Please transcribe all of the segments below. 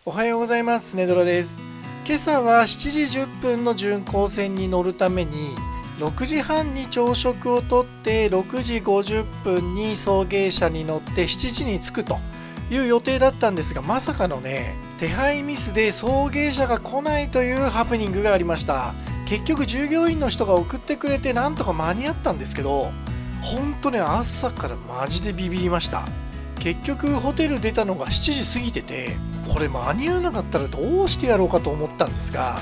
おはようございます。ねどらです。今朝は7時10分の巡航船に乗るために6時半に朝食をとって6時50分に送迎車に乗って7時に着くという予定だったんですが、まさかのね、手配ミスで送迎車が来ないというハプニングがありました。結局従業員の人が送ってくれてなんとか間に合ったんですけど、本当ね、朝からマジでビビりました。結局ホテル出たのが7時過ぎてて、これ間に合わなかったらどうしてやろうかと思ったんですが、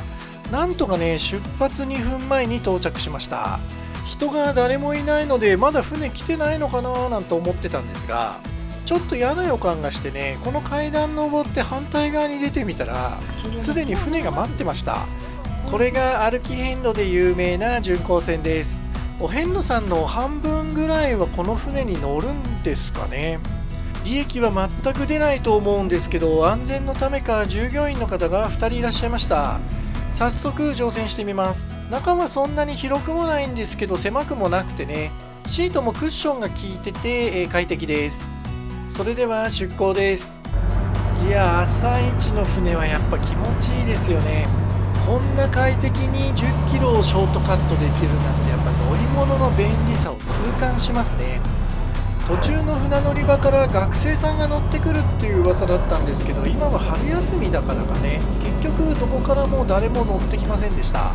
なんとかね、出発2分前に到着しました。人が誰もいないのでまだ船来てないのかななんて思ってたんですが、ちょっと嫌な予感がしてね、この階段登って反対側に出てみたらすでに船が待ってました。これが歩き遍路で有名な巡航船です。お遍路さんの半分ぐらいはこの船に乗るんですかね。利益は全く出ないと思うんですけど、安全のためか従業員の方が2人いらっしゃいました。早速乗船してみます。中はそんなに広くもないんですけど狭くもなくてね、シートもクッションが効いてて快適です。それでは出港です。いや、朝一の船はやっぱ気持ちいいですよね。こんな快適に10キロをショートカットできるなんて、やっぱ乗り物の便利さを痛感しますね。途中の船乗り場から学生さんが乗ってくるっていう噂だったんですけど、今は春休みだからかね、結局どこからも誰も乗ってきませんでした。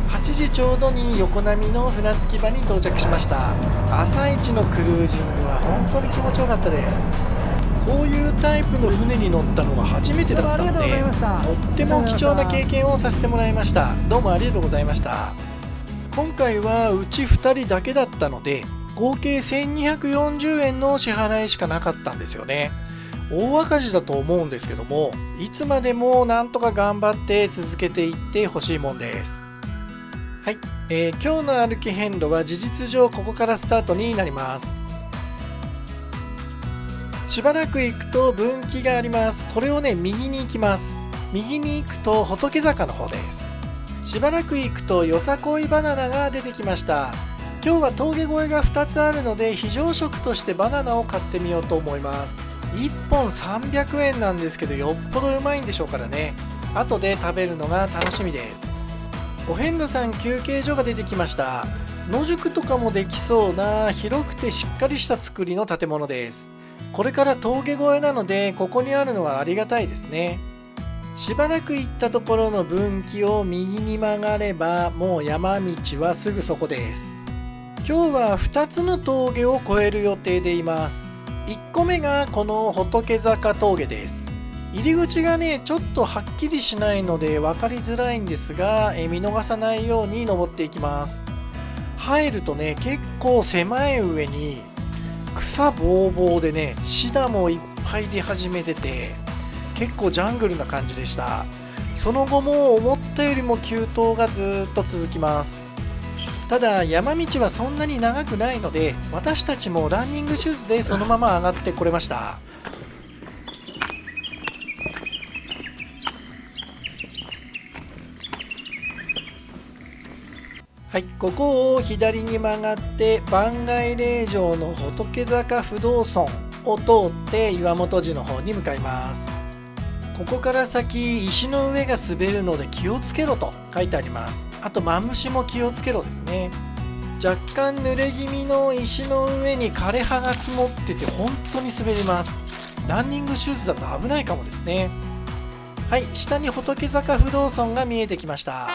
8時ちょうどに横波の船着き場に到着しました。朝一のクルージングは本当に気持ちよかったです。こういうタイプの船に乗ったのが初めてだったので、とっても貴重な経験をさせてもらいました。どうもありがとうございました。今回はうち2人だけだったので合計1240円の支払いしかなかったんですよね。大赤字だと思うんですけども、いつまでもなんとか頑張って続けていってほしいもんです。はい、今日の歩き遍路は事実上ここからスタートになります。しばらく行くと分岐があります。これをね、右に行きます。右に行くと仏坂の方です。しばらく行くとよさこいバナナが出てきました。今日は峠越えが2つあるので非常食としてバナナを買ってみようと思います。1本300円なんですけど、よっぽどうまいんでしょうからね、後で食べるのが楽しみです。お遍路さん休憩所が出てきました。野宿とかもできそうな広くてしっかりした作りの建物です。これから峠越えなのでここにあるのはありがたいですね。しばらく行ったところの分岐を右に曲がればもう山道はすぐそこです。今日は2つの峠を越える予定でいます。1個目がこの仏坂峠です。入り口がね、ちょっとはっきりしないので分かりづらいんですが、見逃さないように登っていきます。入るとね、結構狭い上に草ぼうぼうでね、シダもいっぱい出始めてて、結構ジャングルな感じでした。その後も思ったよりも急登がずっと続きます。ただ山道はそんなに長くないので、私たちもランニングシューズでそのまま上がってこれました。はい、ここを左に曲がって番外霊場の仏坂不動尊を通って岩本寺の方に向かいます。ここから先石の上が滑るので気をつけろと書いてあります。あとマムシも気をつけろですね。若干濡れ気味の石の上に枯葉が積もってて本当に滑ります。ランニングシューズだと危ないかもですね。はい、下に仏坂不動尊が見えてきました。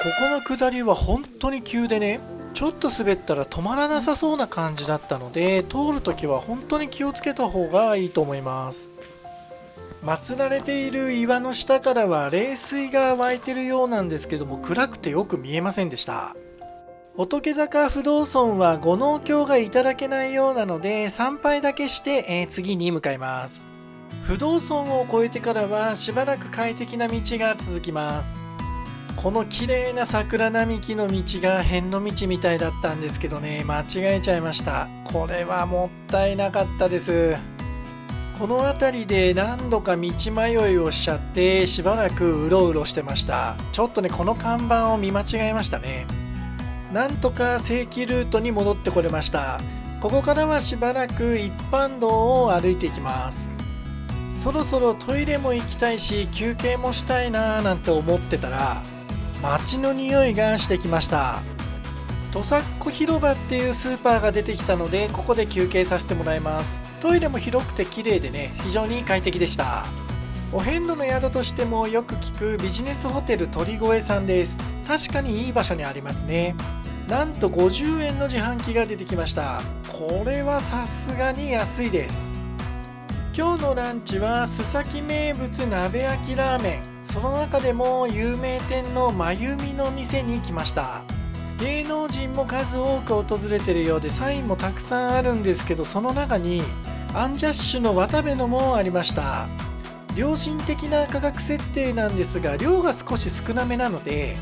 ここの下りは本当に急でね、ちょっと滑ったら止まらなさそうな感じだったので、通るときは本当に気をつけた方がいいと思います。祀られている岩の下からは冷水が湧いてるようなんですけども、暗くてよく見えませんでした。仏坂不動尊はご納経がいただけないようなので参拝だけして、次に向かいます。不動尊を越えてからはしばらく快適な道が続きます。この綺麗な桜並木の道が遍路道みたいだったんですけどね、間違えちゃいました。これはもったいなかったです。この辺りで何度か道迷いをしちゃってしばらくうろうろしてました。ちょっとね、この看板を見間違えましたね。なんとか正規ルートに戻ってこれました。ここからはしばらく一般道を歩いていきます。そろそろトイレも行きたいし休憩もしたいなーなんて思ってたら、街の匂いがしてきました。土佐っ子広場っていうスーパーが出てきたので、ここで休憩させてもらいます。トイレも広くて綺麗でね、非常に快適でした。お遍路の宿としてもよく聞くビジネスホテル鳥越さんです。確かにいい場所にありますね。なんと50円の自販機が出てきました。これはさすがに安いです。今日のランチは須崎名物鍋焼きラーメン、その中でも有名店のまゆみの店に来ました。芸能人も数多く訪れているようで、サインもたくさんあるんですけど、その中にアンジャッシュの渡部のもありました。良心的な価格設定なんですが、量が少し少なめなので、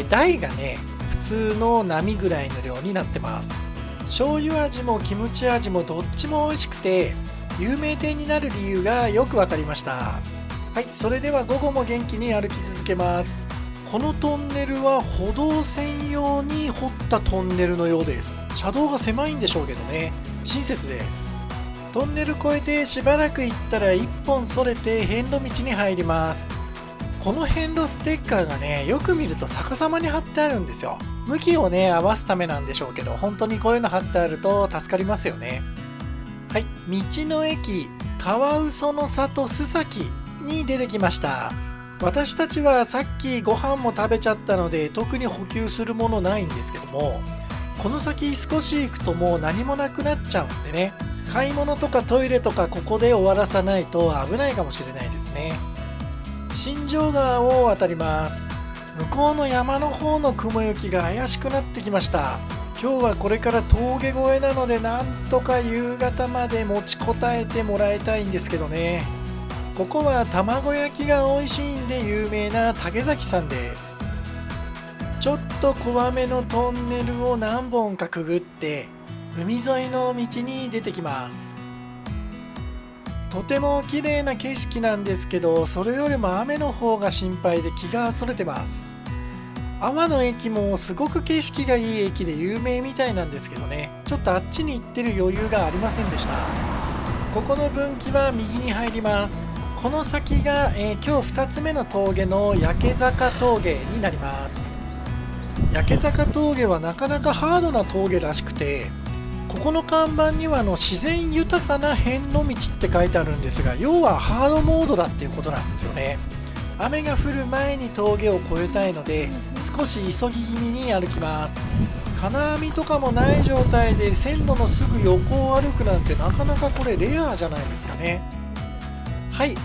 大がね普通の並ぐらいの量になってます。醤油味もキムチ味もどっちも美味しくて、有名店になる理由がよく分かりました。はい、それでは午後も元気に歩き続けます。このトンネルは歩道専用に掘ったトンネルのようです。車道が狭いんでしょうけどね、親切です。トンネル越えてしばらく行ったら一本それて遍路道に入ります。この遍路ステッカーがね、よく見ると逆さまに貼ってあるんですよ。向きをね合わすためなんでしょうけど、本当にこういうの貼ってあると助かりますよね。はい、道の駅カワウソの里須崎に出てきました。私たちはさっきご飯も食べちゃったので特に補給するものないんですけども、この先少し行くともう何もなくなっちゃうんでね、買い物とかトイレとかここで終わらさないと危ないかもしれないですね。新庄川を渡ります。向こうの山の方の雲行きが怪しくなってきました。今日はこれから峠越えなので、なんとか夕方まで持ちこたえてもらいたいんですけどね。ここは卵焼きが美味しいんで有名な竹崎さんです。ちょっと怖めのトンネルを何本かくぐって海沿いの道に出てきます。とても綺麗な景色なんですけど、それよりも雨の方が心配で気がそれてます。阿波の駅もすごく景色がいい駅で有名みたいなんですけどね、ちょっとあっちに行ってる余裕がありませんでした。ここの分岐は右に入ります。この先が、今日2つ目の峠の焼坂峠になります。焼坂峠はなかなかハードな峠らしくて、ここの看板には自然豊かな遍路道って書いてあるんですが、要はハードモードだっていうことなんですよね。雨が降る前に峠を越えたいので少し急ぎ気味に歩きます。金網とかもない状態で線路のすぐ横を歩くなんてなかなかこれレアじゃないですかね。はい、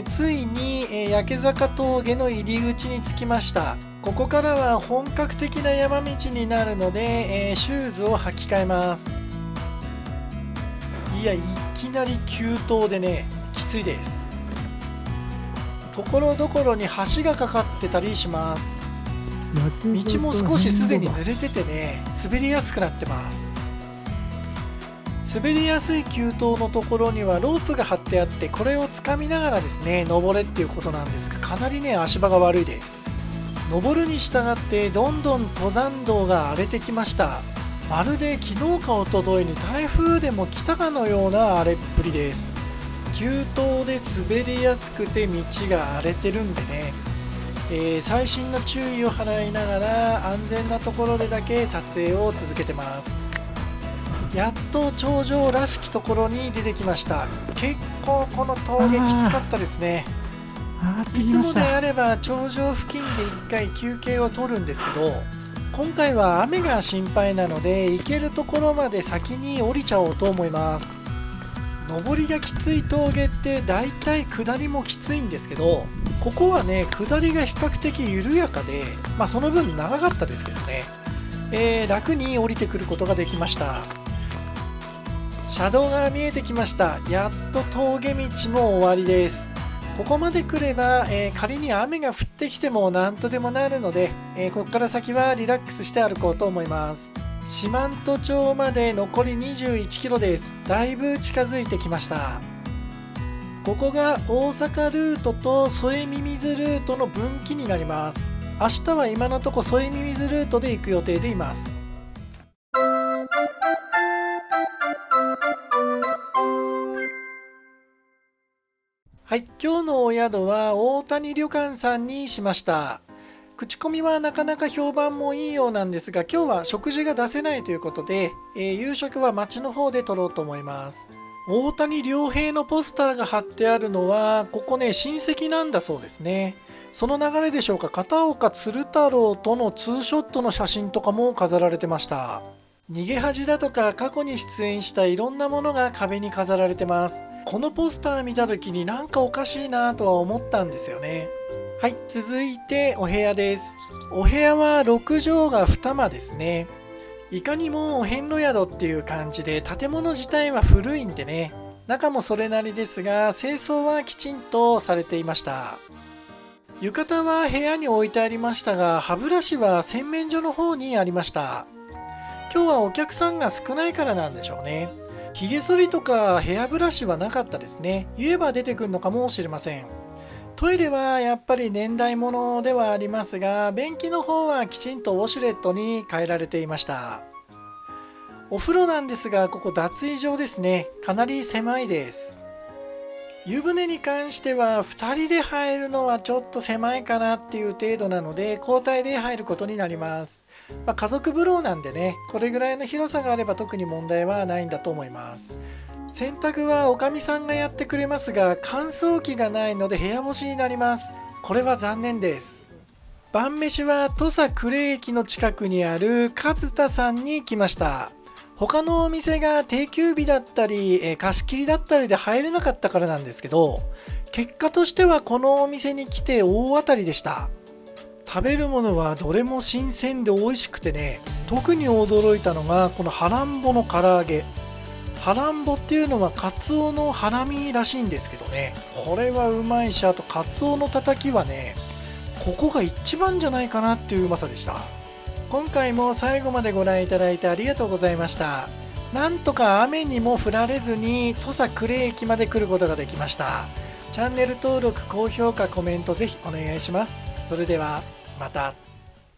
ついに、焼坂峠の入り口に着きました。ここからは本格的な山道になるので、シューズを履き替えます。いや、いきなり急登でねきついです。ところどころに橋がかかってたりします。道も少しすでに濡れててね、滑りやすくなってます。滑りやすい急登のところにはロープが張ってあって、これを掴みながらですね登れっていうことなんですが、かなりね足場が悪いです。登るに従ってどんどん登山道が荒れてきました。まるで昨日か一昨日に台風でも来たかのような荒れっぷりです。急登で滑りやすくて道が荒れてるんでね、細心の注意を払いながら安全なところでだけ撮影を続けてます。やっと頂上らしきところに出てきました。結構この峠きつかったですね。いつもであれば頂上付近で1回休憩を取るんですけど、今回は雨が心配なので行けるところまで先に降りちゃおうと思います。上りがきつい峠ってだいたい下りもきついんですけど、ここはね下りが比較的緩やかで、その分長かったですけどね、楽に降りてくることができました。車道が見えてきました。やっと峠道も終わりです。ここまで来れば、仮に雨が降ってきても何とでもなるので、ここから先はリラックスして歩こうと思います。四万十町まで残り21キロです。だいぶ近づいてきました。ここが大阪ルートと添見水ルートの分岐になります。明日は今のとこ添見水ルートで行く予定でいます。ははい、今日のお宿は大谷旅館さんにしました。口コミはなかなか評判もいいようなんですが、今日は食事が出せないということで、夕食は町の方で取ろうと思います。大谷亮平のポスターが貼ってあるのは、ここね、親戚なんだそうですね。その流れでしょうか、片岡鶴太郎とのツーショットの写真とかも飾られてました。逃げ恥だとか過去に出演したいろんなものが壁に飾られてます。このポスター見た時になんかおかしいなとは思ったんですよね。はい、続いてお部屋です。お部屋は6畳が2間ですね。いかにもお遍路宿っていう感じで、建物自体は古いんでね、中もそれなりですが、清掃はきちんとされていました。浴衣は部屋に置いてありましたが、歯ブラシは洗面所の方にありました。今日はお客さんが少ないからなんでしょうね。ひげ剃りとかヘアブラシはなかったですね。言えば出てくるのかもしれません。トイレはやっぱり年代物ではありますが、便器の方はきちんとウォシュレットに変えられていました。お風呂なんですが、ここ脱衣場ですね。かなり狭いです。湯船に関しては2人で入るのはちょっと狭いかなっていう程度なので、交代で入ることになります。家族風呂なんでね、これぐらいの広さがあれば特に問題はないんだと思います。洗濯はおかみさんがやってくれますが、乾燥機がないので部屋干しになります。これは残念です。晩飯は土佐呉駅の近くにある和田さんに来ました。他のお店が定休日だったり、貸し切りだったりで入れなかったからなんですけど、結果としてはこのお店に来て大当たりでした。食べるものはどれも新鮮で美味しくてね、特に驚いたのがこのハランボの唐揚げ。ハランボっていうのはカツオのハラミらしいんですけどね、これはうまいし、あとカツオのたたきはね、ここが一番じゃないかなっていううまさでした。今回も最後までご覧いただいてありがとうございました。なんとか雨にも降られずに土佐呉駅まで来ることができました。チャンネル登録、高評価、コメントぜひお願いします。それではまた。